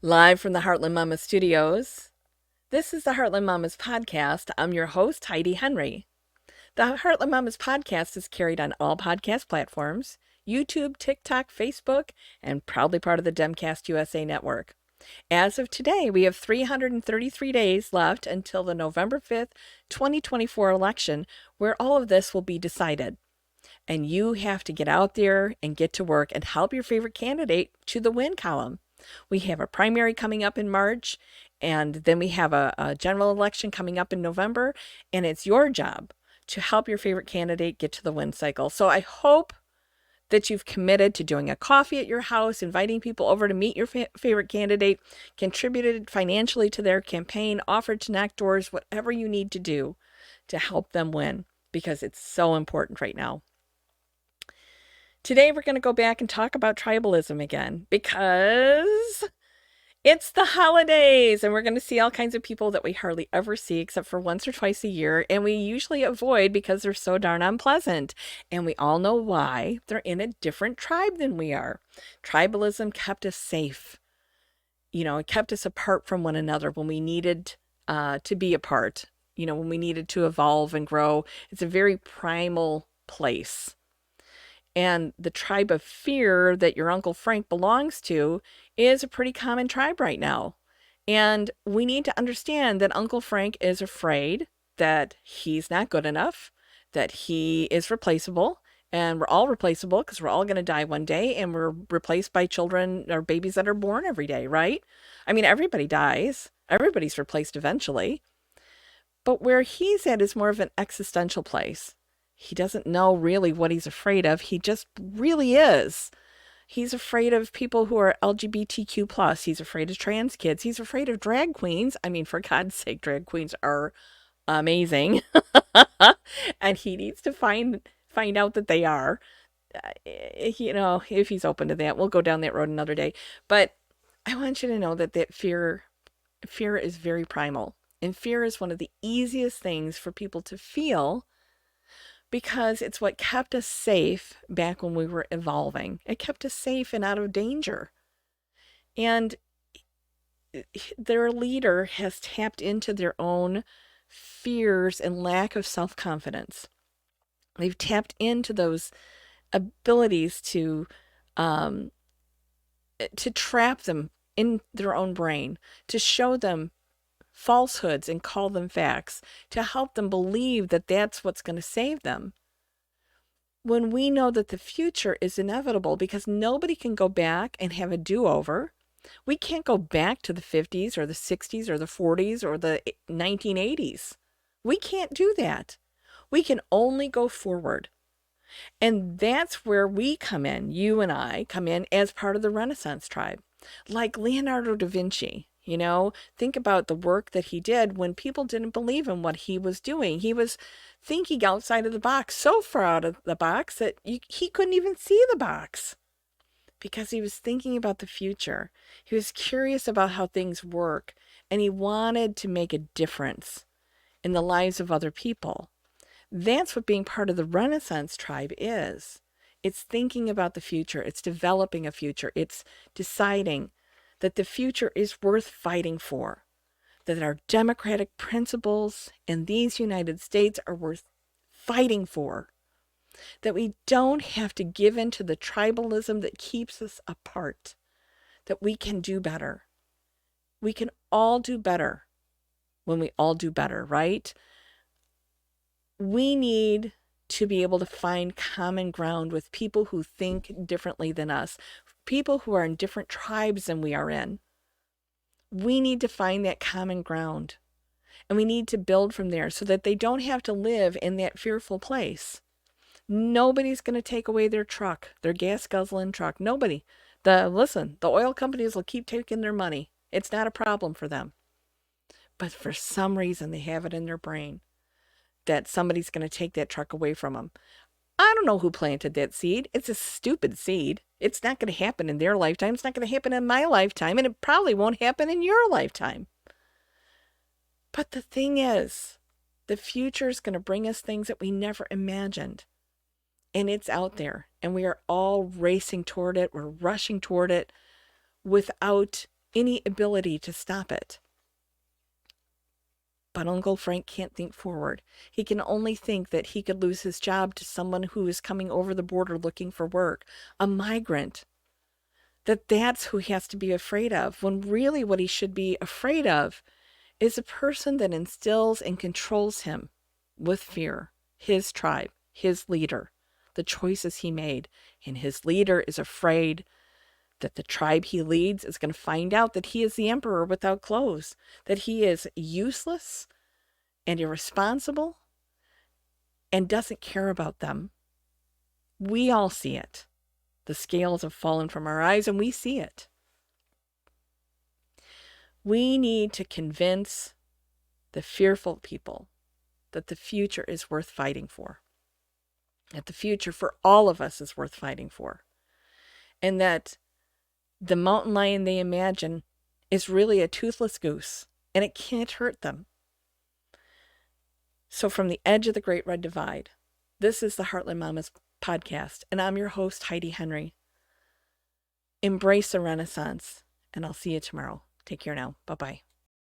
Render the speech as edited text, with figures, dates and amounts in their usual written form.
Live from the Heartland Mamas studios, this is the Heartland Mamas podcast. I'm your host, Heidi Henry. The Heartland Mamas podcast is carried on all podcast platforms, YouTube, TikTok, Facebook, and proudly part of the Demcast USA network. As of today, we have 333 days left until the November 5th, 2024 election, where all of this will be decided. And you have to get out there and get to work and help your favorite candidate to the win column. We have a primary coming up in March, and then we have a general election coming up in November, and it's your job to help your favorite candidate get to the win cycle. So I hope that you've committed to doing a coffee at your house, inviting people over to meet your favorite candidate, contributed financially to their campaign, offered to knock doors, whatever you need to do to help them win, because it's so important right now. Today, we're going to go back and talk about tribalism again because it's the holidays and we're going to see all kinds of people that we hardly ever see except for once or twice a year. And we usually avoid because they're so darn unpleasant. And we all know why. They're in a different tribe than we are. Tribalism kept us safe. You know, it kept us apart from one another when we needed to be apart. You know, when we needed to evolve and grow. It's a very primal place. And the tribe of fear that your Uncle Frank belongs to is a pretty common tribe right now. And we need to understand that Uncle Frank is afraid that he's not good enough, that he is replaceable, and we're all replaceable because we're all going to die one day, and we're replaced by children or babies that are born every day, right? I mean, everybody dies. Everybody's replaced eventually. But where he's at is more of an existential place. He doesn't know really what he's afraid of. He just really is. He's afraid of people who are LGBTQ+. He's afraid of trans kids. He's afraid of drag queens. I mean, for God's sake, drag queens are amazing. And he needs to find out that they are. You know, if he's open to that. We'll go down that road another day. But I want you to know that fear is very primal. And fear is one of the easiest things for people to feel, because it's what kept us safe back when we were evolving. It kept us safe and out of danger. And their leader has tapped into their own fears and lack of self-confidence. They've tapped into those abilities to trap them in their own brain, to show them falsehoods and call them facts, to help them believe that that's what's going to save them. When we know that the future is inevitable, because nobody can go back and have a do-over. We can't go back to the 50s or the 60s or the 40s or the 1980s. We can't do that. We can only go forward. And that's where we come in, you and I come in as part of the Renaissance tribe. Like Leonardo da Vinci. You know, think about the work that he did when people didn't believe in what he was doing. He was thinking outside of the box, so far out of the box that he couldn't even see the box, because he was thinking about the future. He was curious about how things work, and he wanted to make a difference in the lives of other people. That's what being part of the Renaissance tribe is. It's thinking about the future. It's developing a future. It's deciding that the future is worth fighting for, that our democratic principles in these United States are worth fighting for, that we don't have to give in to the tribalism that keeps us apart, that we can do better. We can all do better when we all do better, right? We need to be able to find common ground with people who think differently than us, people who are in different tribes than we are in. We need to find that common ground, and we need to build from there so that they don't have to live in that fearful place. Nobody's going to take away their truck, their gas guzzling truck. Nobody. The oil companies will keep taking their money. It's not a problem for them. But for some reason, they have it in their brain that somebody's going to take that truck away from them. I don't know who planted that seed. It's a stupid seed. It's not going to happen in their lifetime. It's not going to happen in my lifetime, and it probably won't happen in your lifetime. But the thing is, the future is going to bring us things that we never imagined. And it's out there, and we are all racing toward it. We're rushing toward it without any ability to stop it. But Uncle Frank can't think forward. He can only think that he could lose his job to someone who is coming over the border looking for work, a migrant. That's who he has to be afraid of, when really what he should be afraid of is a person that instills and controls him with fear, his tribe, his leader, the choices he made. And his leader is afraid that the tribe he leads is going to find out that he is the emperor without clothes, that he is useless and irresponsible and doesn't care about them. We all see it. The scales have fallen from our eyes and we see it. We need to convince the fearful people that the future is worth fighting for, that the future for all of us is worth fighting for, and that the mountain lion they imagine is really a toothless goose, and it can't hurt them. So from the edge of the Great Red Divide, this is the Heartland Mamas podcast, and I'm your host, Heidi Henry. Embrace the Renaissance, and I'll see you tomorrow. Take care now. Bye-bye.